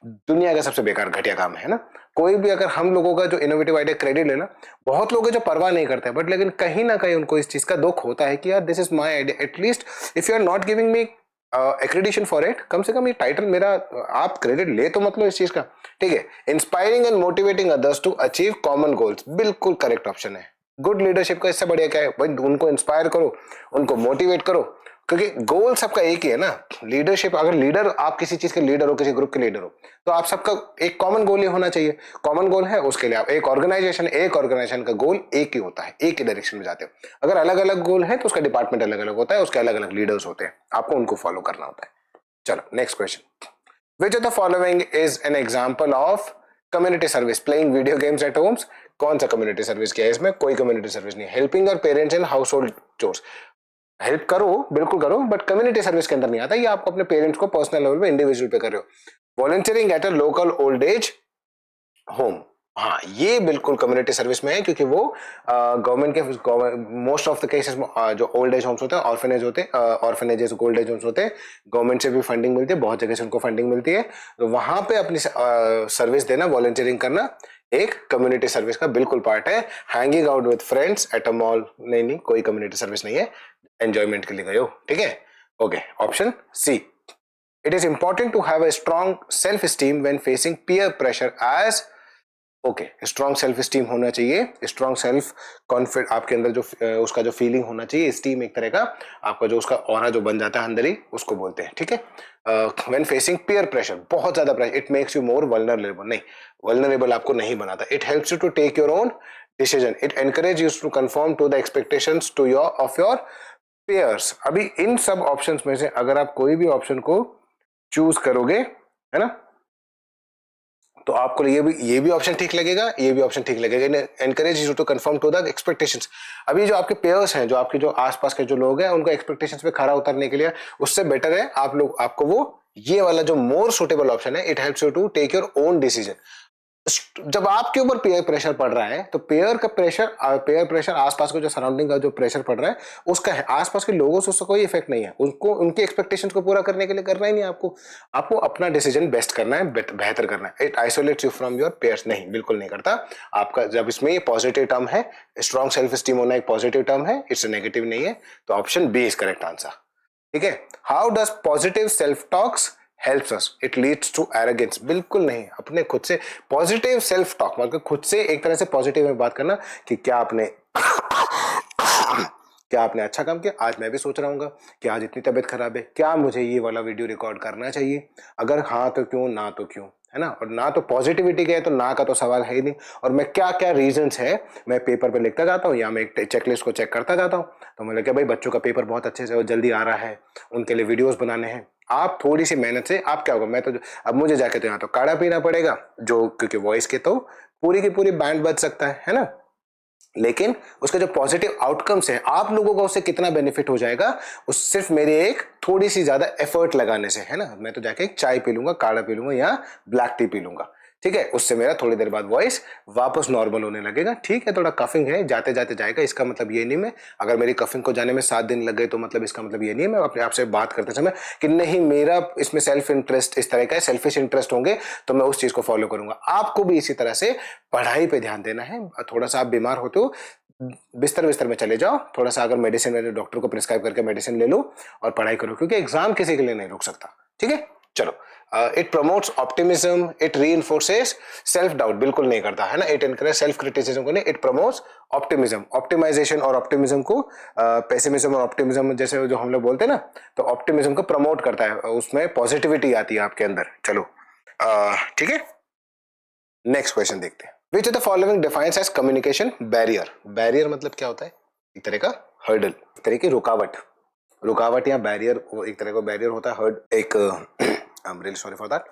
दुनिया का सबसे बेकार घटिया काम है ना। कोई भी अगर हम लोगों का जो इनोवेटिव आइडिया क्रेडिट लेना, बहुत लोग जो परवाह नहीं करते, बट लेकिन कहीं ना कहीं उनको इस चीज का दुख होता है कि यार this is my idea, at least if you are not giving me accreditation for it, कम से कम ये टाइटल मेरा आप क्रेडिट ले तो मतलब इस चीज का, ठीक है। Inspiring and motivating others to achieve common goals, बिल्कुल करेक्ट ऑप्शन है। गुड लीडरशिप का इससे बढ़िया क्या है भाई, उनको इंस्पायर करो, उनको मोटिवेट करो, क्योंकि गोल सबका एक ही है ना। लीडरशिप, अगर लीडर, आप किसी चीज के लीडर हो, किसी ग्रुप के लीडर हो, तो आप सबका एक कॉमन गोल ही होना चाहिए। कॉमन गोल है, उसके लिए आप एक ऑर्गेनाइजेशन का गोल एक ही होता है, एक ही डायरेक्शन में जाते हो। अगर अलग अलग गोल है तो उसका डिपार्टमेंट अलग अलग होता है, उसके अलग अलग लीडर्स होते हैं, आपको उनको फॉलो करना होता है। चलो next question, which of the following is an example of community service? Playing video games eight Holmes. कौन सा कम्युनिटी सर्विस किया है इसमें? कोई कम्युनिटी सर्विस नहीं। Helping your parents in house hold chores, help करो, बिल्कुल करो, बट कम्युनिटी सर्विस के अंदर नहीं आता। ये आप अपने पेरेंट्स को पर्सनल लेवल पे, इंडिविजुअल पे कर रहे हो। Volunteering at a local old age home, हाँ ये बिल्कुल कम्युनिटी सर्विस में है, क्योंकि वो गवर्नमेंट के मोस्ट ऑफ द केसेस जो ओल्ड एज होम्स होते हैं, ऑर्फनेज होते हैं, ऑर्फनेजेस ओल्ड एज होम्स होते हैं, गवर्नमेंट से भी फंडिंग मिलती है, बहुत जगह से उनको फंडिंग मिलती है, तो वहां पे अपनी सर्विस देना, वॉलंटियरिंग करना एक कम्युनिटी सर्विस का बिल्कुल पार्ट है। Hanging out with friends at a mall, नहीं नहीं, कोई कम्युनिटी सर्विस नहीं है, एंजॉयमेंट के लिए गए हो, ठीक है। Okay, option C, it is important to have a strong self esteem when facing peer pressure as, okay, strong self esteem होना चाहिए, स्ट्रॉन्ग सेल्फ कॉन्फिडेंस आपके अंदर, जो उसका जो फीलिंग होना चाहिए, स्टीम एक तरह का आपका जो उसका ऑरा जो बन जाता है अंदर ही, उसको बोलते हैं, ठीक है। व्हेन फेसिंग पीयर प्रेशर, बहुत ज्यादा pressure, it makes you more vulnerable, नहीं वल्नरेबल आपको नहीं बनाता। It helps you to take your own decision, it encourage you to conform to the expectations to your of your peers. अभी इन सब options में से अगर आप कोई भी ऑप्शन को चूज करोगे, है ना, तो आपको ये भी ऑप्शन ठीक लगेगा, ये भी ऑप्शन ठीक लगेगा। Encourage you to conform to the expectations. अभी जो आपके पेयर्स हैं, जो आपके जो आसपास के जो लोग हैं, उनको एक्सपेक्टेशंस पे खरा उतरने के लिए, उससे बेटर है आप लोग, आपको वो ये वाला जो मोर सुटेबल ऑप्शन है, it helps you to take your own decision. जब आपके ऊपर पेयर प्रेशर पड़ रहा है, तो पेयर प्रेशर आसपास के जो सराउंडिंग का जो प्रेशर पड़ रहा है, उसका है, आसपास के लोगों से उसका कोई इफेक्ट नहीं है, उनको उनके एक्सपेक्टेशंस को पूरा करने के लिए करना ही नहीं आपको। आपको अपना डिसीजन बेस्ट करना है, बेहतर करना है। It isolates you from your peers, नहीं बिल्कुल नहीं करता आपका। जब इसमें ये पॉजिटिव टर्म है, स्ट्रॉन्ग सेल्फ स्टीम होना एक पॉजिटिव टर्म है, इट्स नेगेटिव नहीं है, तो option B is correct answer, ठीक है। How does positive self talks helps us? It leads to arrogance, बिल्कुल नहीं। अपने खुद से पॉजिटिव सेल्फ टॉक मतलब खुद से एक तरह से पॉजिटिव में बात करना कि क्या आपने अच्छा काम किया, आज मैं भी सोच रहा हूँ कि आज इतनी तबीयत खराब है, क्या मुझे ये वाला वीडियो रिकॉर्ड करना चाहिए, अगर हाँ तो क्यों, ना तो क्यों, है ना। और ना तो पॉजिटिविटी का है, तो ना का तो सवाल है ही नहीं। और मैं क्या क्या रीजंस है मैं पेपर पे लिखता जाता हूँ, या मैं एक चेकलिस्ट को चेक करता जाता हूँ। तो मैं लगा भाई बच्चों का पेपर बहुत अच्छे से और जल्दी आ रहा है, उनके लिए वीडियोस बनाने हैं। आप थोड़ी सी मेहनत से आप क्या होगा, मैं तो अब मुझे जाके तो यहाँ तो काढ़ा पीना पड़ेगा, जो क्योंकि वॉइस के तो पूरी की पूरी बैंड बज सकता है ना। लेकिन उसका जो पॉजिटिव आउटकम्स है, आप लोगों को उससे कितना बेनिफिट हो जाएगा, उस सिर्फ मेरे एक थोड़ी सी ज्यादा एफर्ट लगाने से, है ना। मैं तो जाके एक चाय पी लूंगा, काढ़ा पी लूंगा या ब्लैक टी पी लूंगा, ठीक है, उससे मेरा थोड़ी देर बाद वॉइस वापस नॉर्मल होने लगेगा। ठीक है, थोड़ा कफिंग है, जाते जाते जाएगा, इसका मतलब ये नहीं मैं, अगर मेरी कफिंग को जाने में 7 दिन लग गए तो मतलब इसका मतलब ये नहीं है मैं अपने आप से बात करते समय कि नहीं मेरा इसमें सेल्फ इंटरेस्ट इस तरह का है, सेल्फिश इंटरेस्ट होंगे तो मैं उस चीज को फॉलो करूंगा। आपको भी इसी तरह से पढ़ाई पे ध्यान देना है। थोड़ा सा आप बीमार होते हो, बिस्तर में चले जाओ, थोड़ा सा अगर मेडिसिन वाले डॉक्टर को प्रिस्क्राइब करके मेडिसिन ले लो और पढ़ाई करो, क्योंकि एग्जाम किसी के लिए नहीं रुक सकता, ठीक है। चलो, it promotes optimism, it reinforces self doubt, बिल्कुल नहीं करता, है ना। इट एनकरेज सेल्फ क्रिटिसिज्म को नहीं, इट प्रमोट्स ऑप्टिमिज्म, ऑप्टिमाइजेशन और ऑप्टिमिज्म को, पेसिमिज्म और ऑप्टिमिज्म जैसे जो हम लोग बोलते हैं ना, तो ऑप्टिमिज्म को प्रमोट करता है, उसमें पॉजिटिविटी आती है आपके अंदर। चलो ठीक है, नेक्स्ट क्वेश्चन देखते हैं। Which of the following defines as communication barrier? Barrier मतलब क्या होता है? एक तरह का हर्डल, एक तरह की रुकावट या बैरियर, एक तरह का बैरियर होता है, हर्ड, एक I am really sorry for that,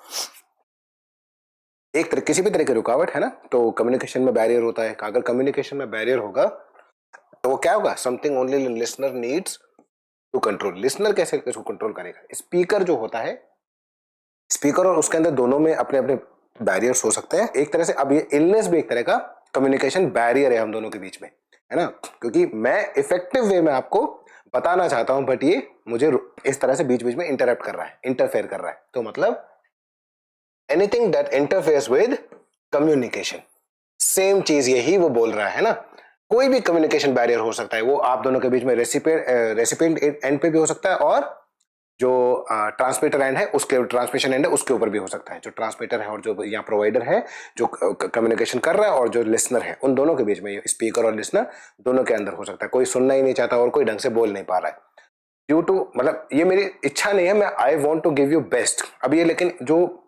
एक तरह किसी भी तरह की रुकावट, है ना। तो कम्युनिकेशन में बैरियर होता है। अगर कम्युनिकेशन में बैरियर होगा तो वो क्या होगा? Something only listener needs to control. Listener कैसे इसको कंट्रोल करेगा? स्पीकर जो होता है, स्पीकर और उसके अंदर दोनों में अपने अपने बैरियर्स हो सकते हैं एक तरह से। अब ये इलनेस भी एक तरह का कम्युनिकेशन बैरियर है हम दोनों के बीच में, है ना, क्योंकि मैं इफेक्टिव वे में आपको बताना चाहता हूं, बट ये मुझे इस तरह से बीच बीच में इंटरप्ट कर रहा है, इंटरफेयर कर रहा है। तो मतलब anything that interferes with communication, same चीज यही वो बोल रहा है ना। कोई भी कम्युनिकेशन बैरियर हो सकता है, वो आप दोनों के बीच में रेसिपिएंट एंड पे भी हो सकता है, और जो ट्रांसमीटर एंड है उसके, ट्रांसमिशन एंड है उसके ऊपर भी हो सकता है। जो ट्रांसमीटर है और जो यहाँ प्रोवाइडर है जो कम्युनिकेशन कर रहा है, और जो लिसनर है, उन दोनों के बीच में, स्पीकर और लिसनर दोनों के अंदर हो सकता है। कोई सुनना ही नहीं चाहता और कोई ढंग से बोल नहीं पा रहा है। ड्यू टू मतलब ये मेरी इच्छा नहीं है, मैं I want to give you best. अब ये लेकिन जो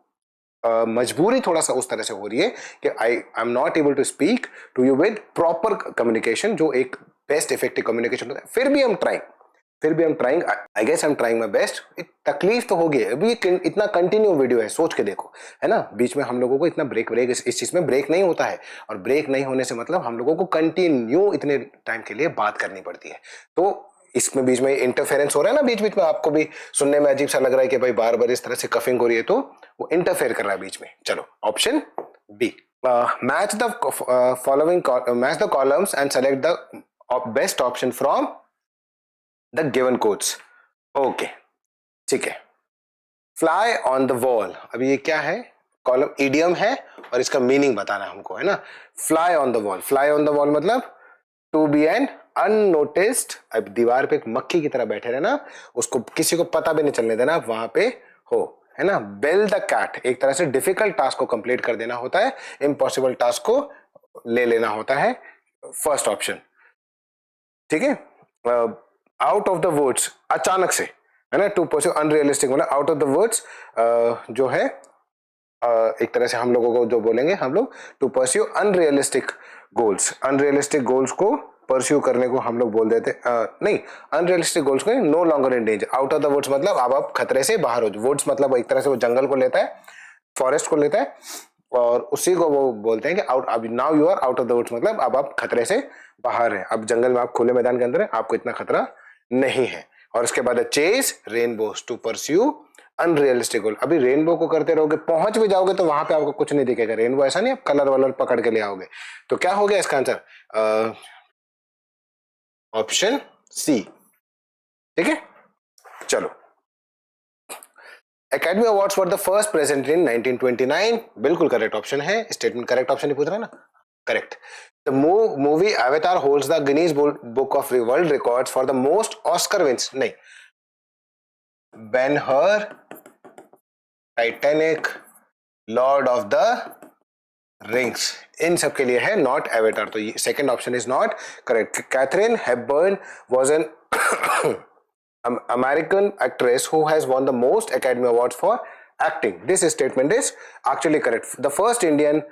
मजबूरी थोड़ा सा उस तरह से हो रही है कि I am not able to speak to you with proper communication, जो एक बेस्ट इफेक्टिव कम्युनिकेशन होता है। फिर भी हम trying, I guess I am trying my best. तकलीफ तो होगी, अभी इतना कंटिन्यू वीडियो है, सोच के देखो, है ना, बीच में हम लोगों को इतना ब्रेक ब्रेक इस चीज में ब्रेक नहीं होता है, और ब्रेक नहीं होने से मतलब हम लोगों को कंटिन्यू इतने टाइम के लिए बात करनी पड़ती है। तो इसमें बीच में इंटरफेरेंस हो रहा है ना, बीच बीच में आपको भी सुनने में अजीब सा लग रहा है कि भाई बार बार इस तरह से कफिंग हो रही है, तो वो इंटरफेयर कर रहा है बीच में। चलो option B, match the following, match the columns and select the best option from the given codes. Okay ठीक है, फ्लाई ऑन द वॉल, अब ये क्या है, कॉलम इडियम है और इसका मीनिंग बताना है हमको, है ना। Fly on the wall, fly on the wall मतलब टू बी एन अननोटिस्ड, अब दीवार पे एक मक्खी की तरह बैठे रहना, उसको किसी को पता भी नहीं चलने देना वहां पे हो, है ना। बेल द कैट, एक तरह से डिफिकल्ट टास्क को कंप्लीट कर देना होता है, इम्पॉसिबल टास्क को ले लेना होता है, फर्स्ट ऑप्शन, ठीक है। आउट ऑफ द वर्ड्स, अचानक से, है ना, टू परस्यू अनरियलिस्टिक मतलब आउट ऑफ द वर्ड्स जो है एक तरह से हम लोगों को जो बोलेंगे हम लोग, to pursue unrealistic goals, unrealistic goals को परस्यू करने को हम लोग बोल देते, नहीं, अनरियलिस्टिक गोल्स को no longer in danger, out of the words मतलब अब आप खतरे से बाहर हो, वर्ड्स मतलब एक तरह से वो जंगल को लेता है, फॉरेस्ट को लेता है, और उसी को वो बोलते हैं कि आउट, अब now you are out of the woods मतलब अब आप खतरे से बाहर हैं, अब जंगल में आप खुले मैदान के अंदर हैं, आपको इतना खतरा नहीं है। और इसके बाद chase rainbows, to pursue unrealistic goal, अभी रेनबो को करते रहोगे, पहुंच भी जाओगे तो वहां पे आपको कुछ नहीं दिखेगा, रेनबो ऐसा नहीं आप कलर वलर पकड़ के ले आओगे। तो क्या हो गया इसका आंसर, ऑप्शन सी, ठीक है। चलो, academy awards for the first present in 1929, बिल्कुल करेक्ट ऑप्शन है, स्टेटमेंट करेक्ट ऑप्शन ही पूछ रहा है ना, correct. The movie Avatar holds the Guinness book of world records for the most Oscar wins, नहीं, Ben-Hur, Titanic, Lord of the Rings, इन सब के लिए है नॉट अवतार, तो ये second option is not correct. Katharine Hepburn was an American actress who has won the most Academy Awards for acting. This statement is actually correct. The first Indian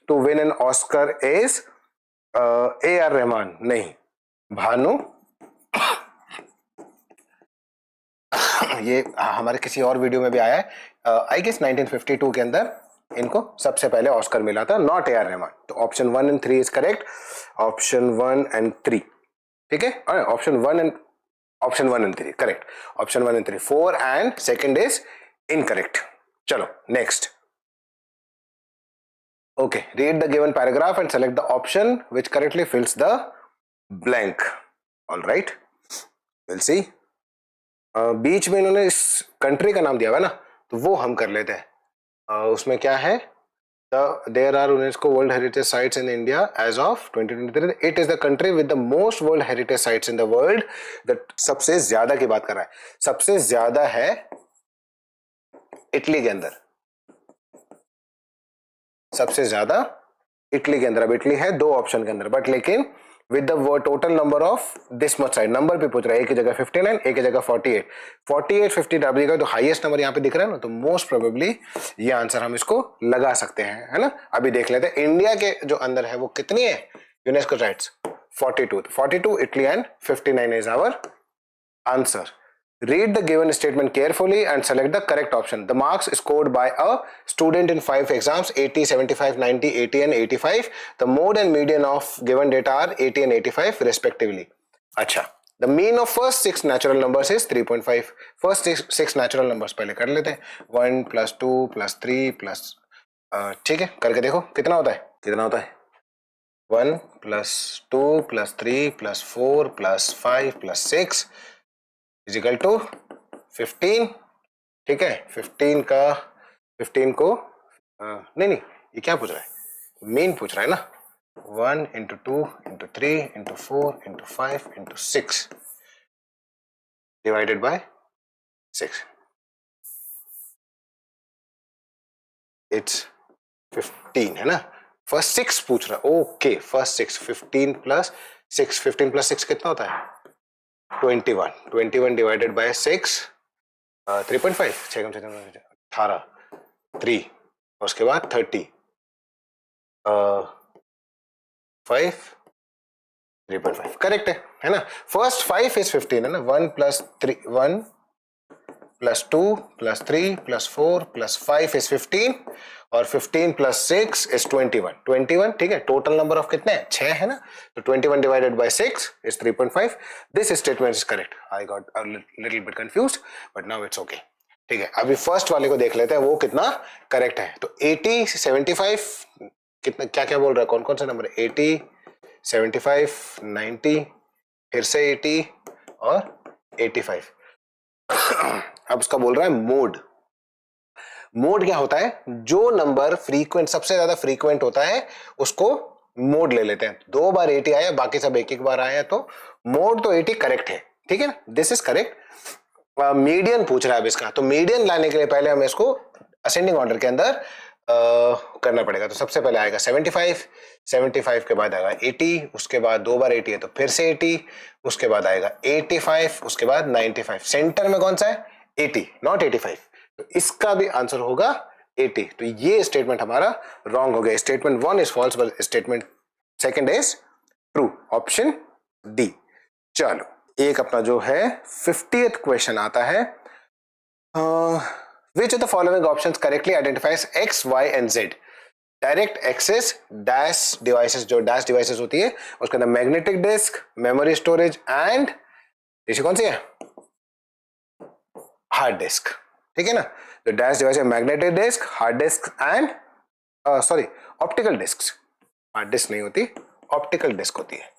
to win an Oscar is A.R. Rahman. नहीं, भानु, ये हमारे किसी और video में भी आया है, I guess 1952 के अंदर इनको सबसे पहले ऑस्कर मिला था, नॉट ए आर रहमान। तो option 1 and 3 is correct, option 1 and 3, ठीक है, option 1 and 3 correct, option 1 and 3, 4 and second is incorrect. चलो next, okay, read the given paragraph and select the option which correctly fills the blank. All right, will see. बीच में इन्होंने इस country का नाम दिया हुआ है ना, तो वो हम कर लेते हैं। उसमें क्या है, there are UNESCO World Heritage Sites in India as of 2023. It is the country with the most World Heritage Sites in the world. That सबसे ज्यादा की बात कर रहा है, सबसे ज्यादा है इटली के अंदर, सबसे ज्यादा इटली के अंदर। अब इटली है 2 ऑप्शन के अंदर, बट लेकिन with the total number of this much side, number पे पूछ रहा है, एक की जगह 59, एक की जगह 48, 50 डालिएगा तो हाईएस्ट नंबर यहाँ पे दिख रहा है ना, तो मोस्ट प्रोबेबली ये आंसर हम इसको लगा सकते हैं, है ना। अभी देख लेते हैं इंडिया के जो अंदर है वो कितनी है UNESCO sites, 42, 42 Italy and 59 is our answer. Read the given statement carefully and select the correct option. The marks scored by a student in 5 exams, 80, 75, 90, 80 and 85. The mode and median of given data are 80 and 85 respectively. अच्छा, the mean of first 6 natural numbers is 3.5. First 6 natural numbers पहले कर लेते हैं, 1 plus 2 plus 3 plus, ठीक है, करके देखो कितना होता है, कितना होता है, 1 plus 2 plus 3 plus 4 plus 5 plus 6 is equal to 15, ठीक है। 15 को नहीं, ये क्या पूछ रहा है, मीन पूछ रहा है ना, 1 into 2 into 3 into 4 into 5 into 6 divided by 6, it's 15, है ना। फर्स्ट 6 पूछ रहा है, ओके, फर्स्ट 6, 15 plus 6, 15 plus 6 कितना होता है, 21 डिवाइडेड बाय 6 3.5 6 कम से कम 18 3 उसके बाद 30 5 3.5 करेक्ट है ना। फर्स्ट 5 इज 15 है ना। 1 plus 3 1 plus 2 plus 3 plus 4 plus 5 is 15 और 15 प्लस 6 इज 21 ठीक है। टोटल नंबर ऑफ कितने हैं 6 है ना। तो 21 divided by 6 is 3.5। This statement is correct. I got a little bit confused but now it's okay ठीक है। अभी फर्स्ट वाले को देख लेते हैं वो कितना करेक्ट है। तो 80 75 कितना क्या क्या बोल रहा है कौन कौन सा नंबर है 80 75 90 फिर से 80 और 85। अब उसका बोल रहा है मोड। मोड क्या होता है जो नंबर फ्रीक्वेंट सबसे ज्यादा फ्रीक्वेंट होता है उसको मोड ले लेते हैं। 2 बार 80 आया बाकी सब एक एक बार आया तो मोड तो 80 करेक्ट है ठीक है ना। This is correct. मीडियन पूछ रहा है अब इसका तो मीडियन लाने के लिए पहले हमें इसको असेंडिंग ऑर्डर के अंदर करना पड़ेगा। तो सबसे पहले आएगा 75 के बाद आएगा 80 उसके बाद 2 बार 80 है तो फिर से 80 उसके बाद आएगा 85 उसके बाद 95। सेंटर में कौन सा है 80 नॉट 85 तो इसका भी आंसर होगा 80। तो ये स्टेटमेंट हमारा रॉन्ग हो गया। Statement 1 is false but statement second is true option D. चलो एक अपना जो है 50th क्वेश्चन आता है। Which of the following options correctly identifies X, Y and Z? Direct access dash devices जो डैश डिवाइसेस होती है उसके अंदर magnetic disk memory storage and इसे कौन सी है हार्ड डिस्क ठीक है ना। तो डैश डिवाइस है magnetic disk hard disk and sorry optical disk. Hard disk नहीं होती ऑप्टिकल डिस्क होती है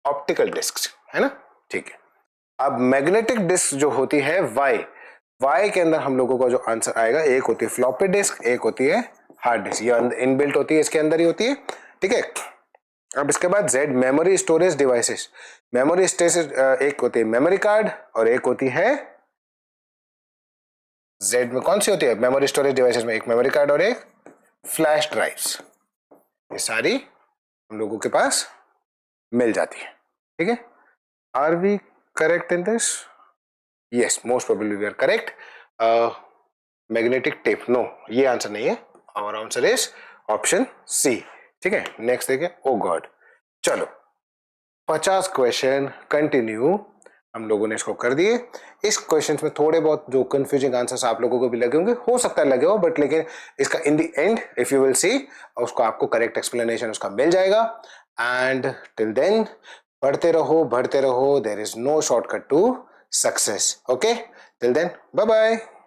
ऑप्टिकल डिस्क है ना ठीक है। अब मैग्नेटिक डिस्क जो होती है वाई के अंदर हम लोगों का जो आंसर आएगा एक होती है फ्लॉपी डिस्क एक होती है हार्ड डिस्क। ये इनबिल्ट होती है इसके अंदर ही होती है ठीक है। अब इसके बाद Z memory storage devices. Memory storage एक होती है मेमोरी कार्ड और एक होती है जेड में कौन सी होती है मेमोरी स्टोरेज डिवाइसेस में एक मेमोरी कार्ड और एक फ्लैश ड्राइव्स। ये सारी हम लोगों के पास मिल जाती है ठीक है। Are we correct in this yes most probably we are correct. Magnetic tape no ये आंसर नहीं है our answer is option C ठीक है। नेक्स्ट देखें ओ गॉड। चलो 50 क्वेश्चन कंटिन्यू हम लोगों ने इसको कर दिए। इस क्वेश्चन में थोड़े बहुत जो कंफ्यूजिंग आंसर्स आप लोगों को भी लगे होंगे हो सकता है लगे हो बट लेकिन इसका in the end if you will see उसको आपको करेक्ट एक्सप्लेनेशन उसका मिल जाएगा। एंड टिल देन बढ़ते रहो there is no shortcut to success. Okay, till then, bye bye.